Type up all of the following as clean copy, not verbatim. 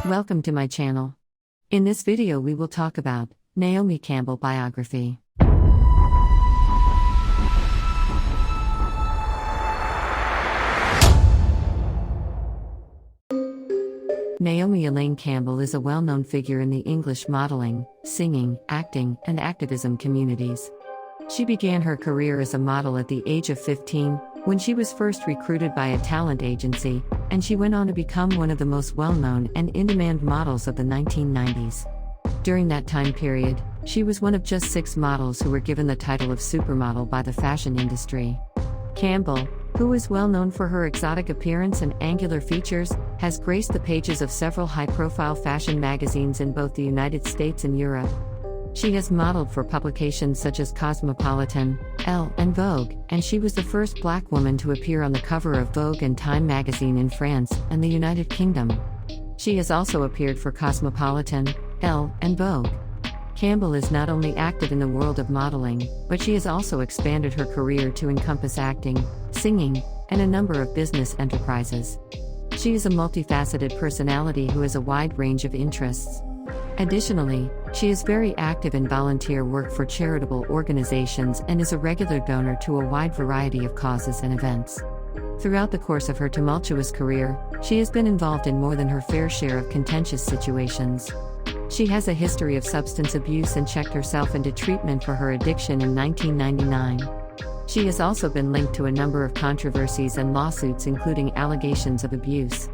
Welcome to my channel. In this video we will talk about Naomi Campbell biography. Naomi Elaine Campbell is a well-known figure in the English modeling, singing, acting, and activism communities. She began her career as a model at the age of 15, when she was first recruited by a talent agency, and she went on to become one of the most well-known and in-demand models of the 1990s. During that time period, she was one of just 6 models who were given the title of supermodel by the fashion industry. Campbell, who is well known for her exotic appearance and angular features, has graced the pages of several high-profile fashion magazines in both the United States and Europe. She has modeled for publications such as Cosmopolitan, Elle, and Vogue, and she was the first Black woman to appear on the cover of Vogue and Time magazine in France and the United Kingdom. She has also appeared for Cosmopolitan, Elle, and Vogue. Campbell is not only active in the world of modeling, but she has also expanded her career to encompass acting, singing, and a number of business enterprises. She is a multifaceted personality who has a wide range of interests. Additionally, she is very active in volunteer work for charitable organizations and is a regular donor to a wide variety of causes and events. Throughout the course of her tumultuous career, she has been involved in more than her fair share of contentious situations. She has a history of substance abuse and checked herself into treatment for her addiction in 1999. She has also been linked to a number of controversies and lawsuits, including allegations of abuse.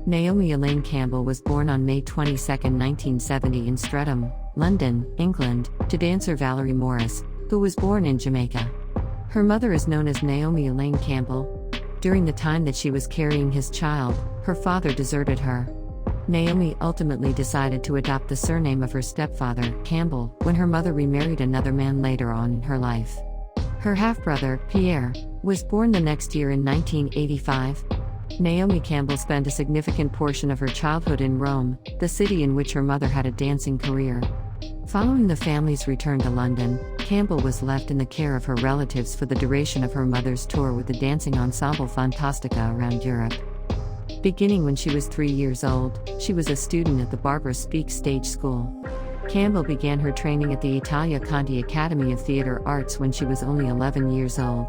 Naomi Elaine Campbell was born on May 22, 1970 in Streatham, London, England, to dancer Valerie Morris, who was born in Jamaica. Her mother is known as Naomi Elaine Campbell. During the time that she was carrying his child, her father deserted her. Naomi ultimately decided to adopt the surname of her stepfather, Campbell, when her mother remarried another man later on in her life. Her half-brother, Pierre, was born the next year in 1985. Naomi Campbell spent a significant portion of her childhood in Rome, the city in which her mother had a dancing career. Following the family's return to London, Campbell was left in the care of her relatives for the duration of her mother's tour with the dancing ensemble Fantastica around Europe. Beginning when she was 3 years old, she was a student at the Barbara Speake Stage School. Campbell began her training at the Italia Conti Academy of Theatre Arts when she was only 11 years old.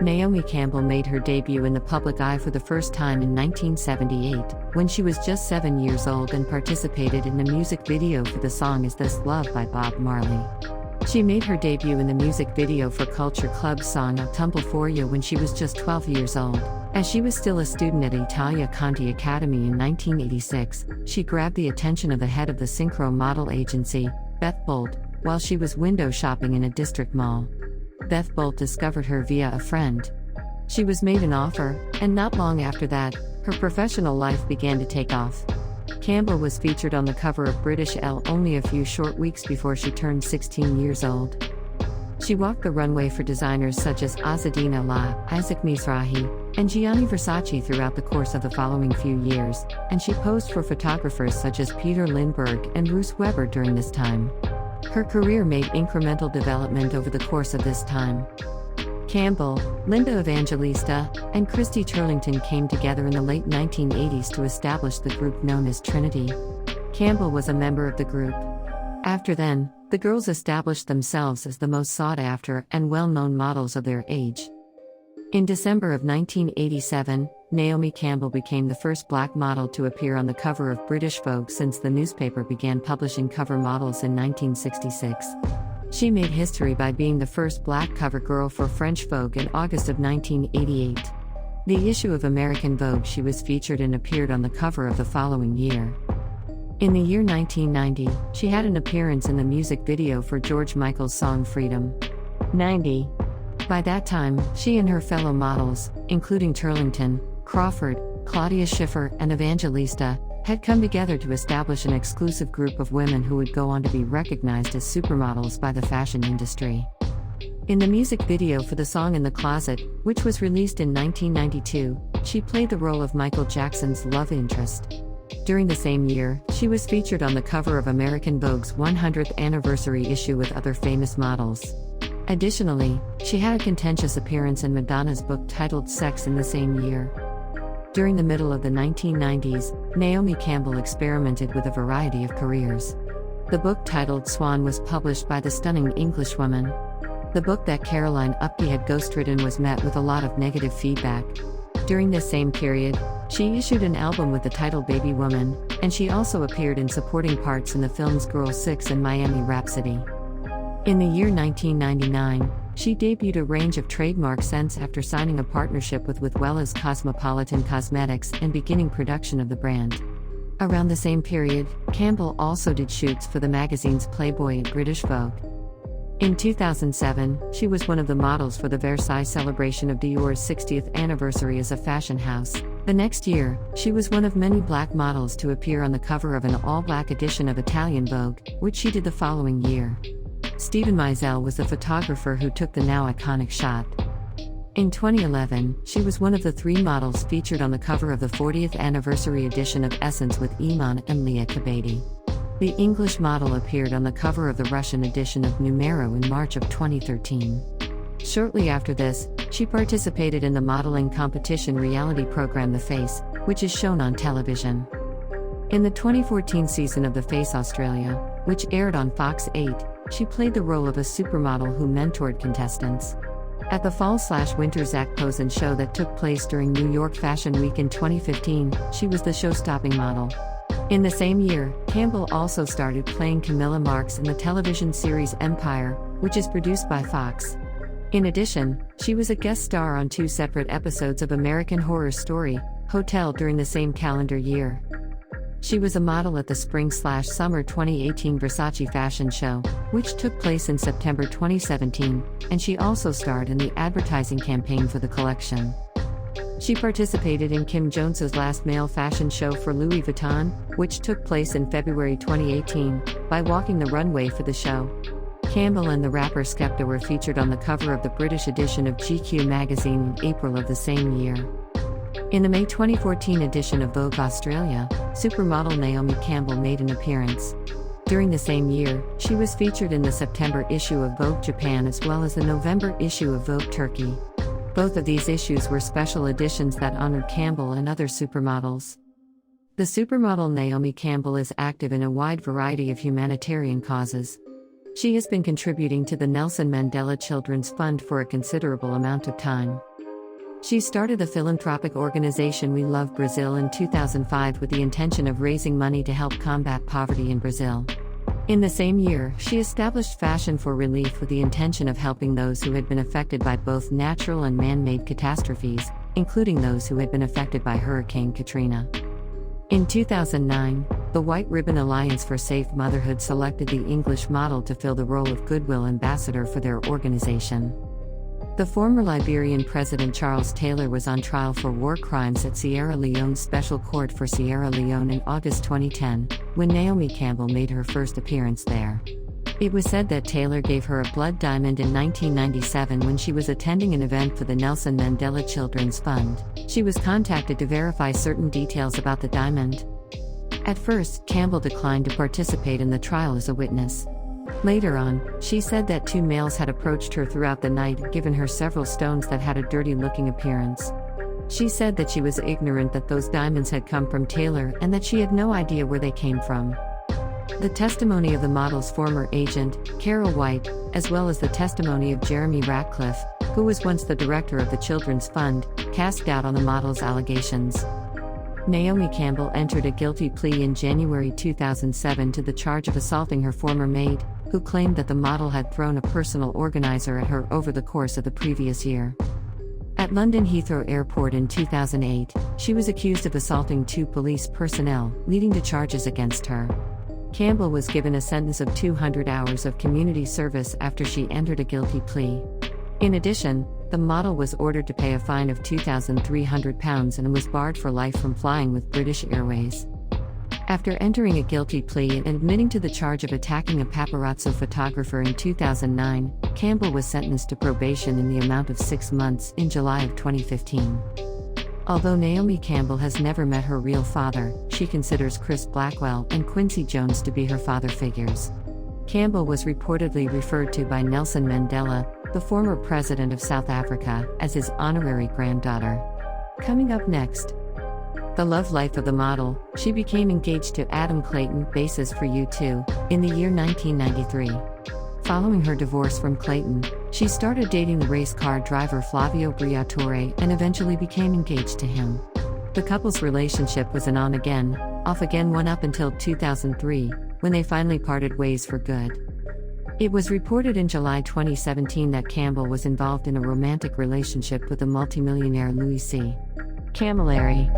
Naomi Campbell made her debut in the public eye for the first time in 1978, when she was just 7 years old and participated in the music video for the song Is This Love by Bob Marley. She made her debut in the music video for Culture Club's song I'll Tumble For You when she was just 12 years old. As she was still a student at Italia Conti Academy in 1986, she grabbed the attention of the head of the synchro model agency, Beth Bolt, while she was window shopping in a district mall. Beth Bolt discovered her via a friend. She was made an offer, and not long after that, her professional life began to take off. Campbell was featured on the cover of British Elle only a few short weeks before she turned 16 years old. She walked the runway for designers such as Azzedine, Isaac Mizrahi, and Gianni Versace throughout the course of the following few years, and she posed for photographers such as Peter Lindbergh and Bruce Weber during this time. Her career made incremental development over the course of this time. Campbell, Linda Evangelista, and Christy Turlington came together in the late 1980s to establish the group known as Trinity. Campbell was a member of the group. After then, the girls established themselves as the most sought-after and well-known models of their age. In December of 1987, Naomi Campbell became the first Black model to appear on the cover of British Vogue since the newspaper began publishing cover models in 1966. She made history by being the first Black cover girl for French Vogue in August of 1988. The issue of American Vogue she was featured and appeared on the cover of the following year. In the year 1990, she had an appearance in the music video for George Michael's song Freedom. 90. By that time, she and her fellow models, including Turlington, Crawford, Claudia Schiffer, and Evangelista, had come together to establish an exclusive group of women who would go on to be recognized as supermodels by the fashion industry. In the music video for the song In the Closet, which was released in 1992, she played the role of Michael Jackson's love interest. During the same year, she was featured on the cover of American Vogue's 100th anniversary issue with other famous models. Additionally, she had a contentious appearance in Madonna's book titled Sex in the same year. During the middle of the 1990s, Naomi Campbell experimented with a variety of careers. The book titled Swan was published by the stunning Englishwoman. The book that Caroline Upke had ghostwritten was met with a lot of negative feedback. During this same period, she issued an album with the title Baby Woman, and she also appeared in supporting parts in the films Girl 6 and Miami Rhapsody. In the year 1999, she debuted a range of trademark scents after signing a partnership with Wella's Cosmopolitan Cosmetics and beginning production of the brand. Around the same period, Campbell also did shoots for the magazines Playboy and British Vogue. In 2007, she was one of the models for the Versace celebration of Dior's 60th anniversary as a fashion house. The next year, she was one of many black models to appear on the cover of an all-black edition of Italian Vogue, which she did the following year. Steven Meisel was the photographer who took the now iconic shot. In 2011, she was one of the 3 models featured on the cover of the 40th anniversary edition of Essence with Iman and Leah Kabady. The English model appeared on the cover of the Russian edition of Numero in March of 2013. Shortly after this, she participated in the modeling competition reality program The Face, which is shown on television. In the 2014 season of The Face Australia, which aired on Fox 8, she played the role of a supermodel who mentored contestants. At the fall/winter Zac Posen show that took place during New York Fashion Week in 2015, she was the show-stopping model. In the same year, Campbell also started playing Camilla Marks in the television series Empire, which is produced by Fox. In addition, she was a guest star on 2 separate episodes of American Horror Story, Hotel during the same calendar year. She was a model at the Spring/Summer 2018 Versace fashion show, which took place in September 2017, and she also starred in the advertising campaign for the collection. She participated in Kim Jones's last male fashion show for Louis Vuitton, which took place in February 2018, by walking the runway for the show. Campbell and the rapper Skepta were featured on the cover of the British edition of GQ magazine in April of the same year. In the May 2014 edition of Vogue Australia, supermodel Naomi Campbell made an appearance. During the same year, she was featured in the September issue of Vogue Japan as well as the November issue of Vogue Turkey. Both of these issues were special editions that honored Campbell and other supermodels. The supermodel Naomi Campbell is active in a wide variety of humanitarian causes. She has been contributing to the Nelson Mandela Children's Fund for a considerable amount of time. She started the philanthropic organization We Love Brazil in 2005 with the intention of raising money to help combat poverty in Brazil. In the same year, she established Fashion for Relief with the intention of helping those who had been affected by both natural and man-made catastrophes, including those who had been affected by Hurricane Katrina. In 2009, the White Ribbon Alliance for Safe Motherhood selected the English model to fill the role of Goodwill Ambassador for their organization. The former Liberian President Charles Taylor was on trial for war crimes at Sierra Leone's Special Court for Sierra Leone in August 2010, when Naomi Campbell made her first appearance there. It was said that Taylor gave her a blood diamond in 1997 when she was attending an event for the Nelson Mandela Children's Fund. She was contacted to verify certain details about the diamond. At first, Campbell declined to participate in the trial as a witness. Later on, she said that 2 males had approached her throughout the night and given her several stones that had a dirty-looking appearance. She said that she was ignorant that those diamonds had come from Taylor and that she had no idea where they came from. The testimony of the model's former agent, Carol White, as well as the testimony of Jeremy Ratcliffe, who was once the director of the Children's Fund, cast doubt on the model's allegations. Naomi Campbell entered a guilty plea in January 2007 to the charge of assaulting her former maid, who claimed that the model had thrown a personal organizer at her over the course of the previous year. At London Heathrow Airport in 2008, she was accused of assaulting 2 police personnel, leading to charges against her. Campbell was given a sentence of 200 hours of community service after she entered a guilty plea. In addition, the model was ordered to pay a fine of £2,300 and was barred for life from flying with British Airways. After entering a guilty plea and admitting to the charge of attacking a paparazzo photographer in 2009, Campbell was sentenced to probation in the amount of 6 months in July of 2015. Although Naomi Campbell has never met her real father, she considers Chris Blackwell and Quincy Jones to be her father figures. Campbell was reportedly referred to by Nelson Mandela, the former president of South Africa, as his honorary granddaughter. Coming up next. The love life of the model, she became engaged to Adam Clayton, bassist for U2, in the year 1993. Following her divorce from Clayton, she started dating the race car driver Flavio Briatore and eventually became engaged to him. The couple's relationship was an on-again, off-again one up until 2003, when they finally parted ways for good. It was reported in July 2017 that Campbell was involved in a romantic relationship with the multimillionaire Louis C. Camilleri.